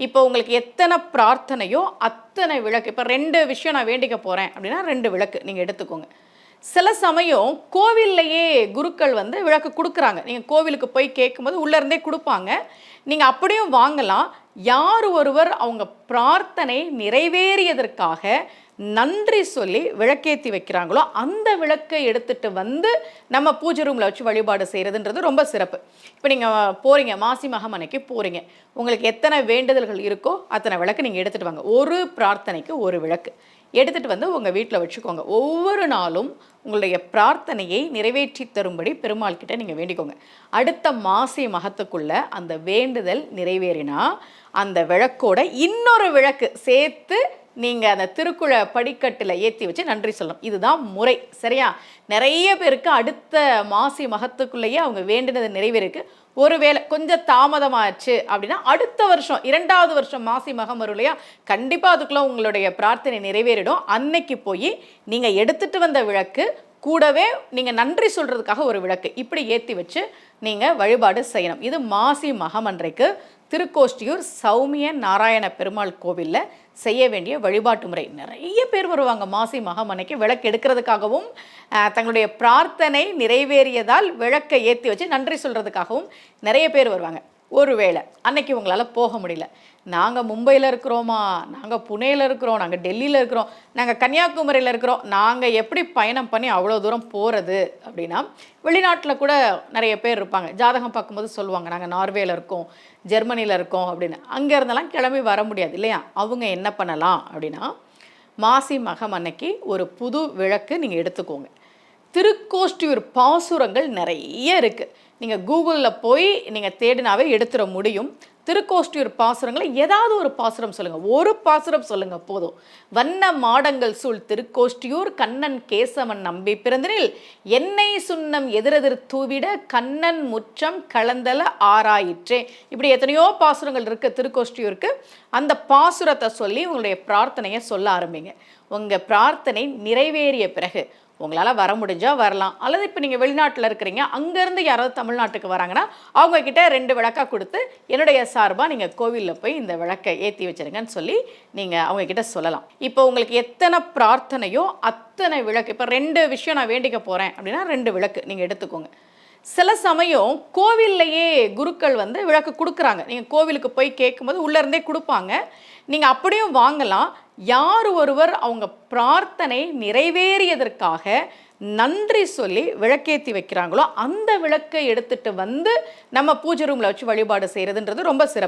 இப்போ உங்களுக்கு எத்தனை பிரார்த்தனையோ அத்தனை விளக்கு. இப்போ 2 விஷயம் நான் வேண்டிக்க போகிறேன் அப்படின்னா 2 விளக்கு நீங்கள் எடுத்துக்கோங்க. சில சமயம் கோவில்லையே குருக்கள் வந்து விளக்கு கொடுக்குறாங்க. நீங்கள் கோவிலுக்கு போய் கேட்கும்போது உள்ளேருந்தே கொடுப்பாங்க. நீங்கள் அப்படியும் வாங்கலாம். யார் ஒருவர் அவங்க பிரார்த்தனை நிறைவேறியதற்காக நன்றி சொல்லி விளக்கேற்றி வைக்கிறாங்களோ அந்த விளக்கை எடுத்துகிட்டு வந்து நம்ம பூஜை ரூமில் வச்சு வழிபாடு செய்கிறதுன்றது ரொம்ப சிறப்பு. இப்போ நீங்கள் போகிறீங்க, மாசி மகம் அன்னைக்கு போகிறீங்க, உங்களுக்கு எத்தனை வேண்டுதல்கள் இருக்கோ அத்தனை விளக்கு நீங்கள் எடுத்துகிட்டு வாங்க. ஒரு பிரார்த்தனைக்கு ஒரு விளக்கு எடுத்துகிட்டு வந்து உங்கள் வீட்டில் வச்சுக்கோங்க. ஒவ்வொரு நாளும் உங்களுடைய பிரார்த்தனையை நிறைவேற்றி தரும்படி பெருமாள் கிட்ட நீங்கள் வேண்டிக்கோங்க. அடுத்த மாசி மகத்துக்குள்ள அந்த வேண்டுதல் நிறைவேறினா அந்த விளக்கோட இன்னொரு விளக்கு சேர்த்து நீங்கள் அந்த திருக்குழ படிக்கட்டில் ஏற்றி வச்சு நன்றி சொல்லணும். இதுதான் முறை, சரியா? நிறைய பேருக்கு அடுத்த மாசி மகத்துக்குள்ளேயே அவங்க வேண்டினது நிறைவேறிருக்கு. ஒருவேளை கொஞ்சம் தாமதமாச்சு அப்படின்னா அடுத்த வருஷம் 2வது வருஷம் மாசி மகம் வரும் இல்லையா, கண்டிப்பாக அதுக்குள்ளே உங்களுடைய பிரார்த்தனை நிறைவேறிடும். அன்னைக்கு போய் நீங்கள் எடுத்துகிட்டு வந்த விளக்கு கூடவே நீங்கள் நன்றி சொல்கிறதுக்காக ஒரு விளக்கு இப்படி ஏற்றி வச்சு நீங்கள் வழிபாடு செய்யணும். இது மாசி மகம் அன்றைக்கு திருக்கோஷ்டியூர் சௌமிய நாராயண பெருமாள் கோவிலில் செய்ய வேண்டிய வழிபாட்டு முறை. நிறைய பேர் வருவாங்க மாசி மகம் அன்னைக்கு விளக்கு எடுக்கிறதுக்காகவும் தங்களுடைய பிரார்த்தனை நிறைவேறியதால் விளக்கை ஏற்றி வச்சு நன்றி சொல்கிறதுக்காகவும் நிறைய பேர் வருவாங்க. ஒருவேளை அன்னைக்கு உங்களால் போக முடியல, நாங்கள் மும்பையில் இருக்கிறோமா, நாங்கள் புனேயில் இருக்கிறோம், நாங்கள் டெல்லியில் இருக்கிறோம், நாங்கள் கன்னியாகுமரியில் இருக்கிறோம், நாங்கள் எப்படி பயணம் பண்ணி அவ்வளோ தூரம் போகிறது அப்படின்னா, வெளிநாட்டில் கூட நிறைய பேர் இருப்பாங்க. ஜாதகம் பார்க்கும்போது சொல்லுவாங்க நாங்கள் நார்வேயில் இருக்கோம், ஜெர்மனியில் இருக்கோம் அப்படின்னு. அங்கே இருந்தெல்லாம் கிளம்பி வர முடியாது இல்லையா? அவங்க என்ன பண்ணலாம் அப்படின்னா, மாசி மகம் அன்னைக்கு ஒரு புது விளக்கு நீங்கள் எடுத்துக்கோங்க. திருக்கோஷ்டியூர் பாசுரங்கள் நிறைய இருக்குது. நீங்கள் கூகுளில் போய் நீங்கள் தேடினாவே எடுத்துட முடியும். திருக்கோஷ்டியூர் பாசுரங்களை ஏதாவது ஒரு பாசுரம் சொல்லுங்கள், ஒரு பாசுரம் சொல்லுங்கள் போதும். வண்ண மாடங்கள் சூழ் திருக்கோஷ்டியூர் கண்ணன் கேசவன் நம்பி பிறந்தனில் எண்ணெய் சுண்ணம் எதிரெதிர் தூவிட கண்ணன் முற்றம் கலந்தல ஆராயிற்றே. இப்படி எத்தனையோ பாசுரங்கள் இருக்குது திருக்கோஷ்டியூருக்கு. அந்த பாசுரத்தை சொல்லி உங்களுடைய பிரார்த்தனையை சொல்ல ஆரம்பிங்க. உங்கள் பிரார்த்தனை நிறைவேறிய பிறகு உங்களால் வர முடிஞ்சால் வரலாம், அல்லது இப்போ நீங்கள் வெளிநாட்டில் இருக்கிறீங்க, அங்கேருந்து யாராவது தமிழ்நாட்டுக்கு வராங்கன்னா அவங்கக்கிட்ட 2 விளக்காக கொடுத்து என்னுடைய சார்பாக நீங்கள் கோவிலில் போய் இந்த விளக்கை ஏற்றி வச்சுருங்கன்னு சொல்லி நீங்கள் அவங்கக்கிட்ட சொல்லலாம். இப்போ உங்களுக்கு எத்தனை பிரார்த்தனையோ அத்தனை விளக்கு. இப்போ 2 விஷயம் நான் வேண்டிக்க போகிறேன் அப்படின்னா 2 விளக்கு நீங்கள் எடுத்துக்கோங்க. சில சமயம் கோவில்லையே குருக்கள் வந்து விளக்கு கொடுக்குறாங்க. நீங்கள் கோவிலுக்கு போய் கேட்கும்போது உள்ளேருந்தே கொடுப்பாங்க. நீங்கள் அப்படியும் வாங்கலாம். யார் ஒருவர் அவங்க பிரார்த்தனை நிறைவேறியதற்காக நன்றி சொல்லி விளக்கேற்றி வைக்கிறாங்களோ அந்த விளக்கை எடுத்துகிட்டு வந்து நம்ம பூஜை ரூமில் வச்சு வழிபாடு செய்கிறதுன்றது ரொம்ப சிறப்பு.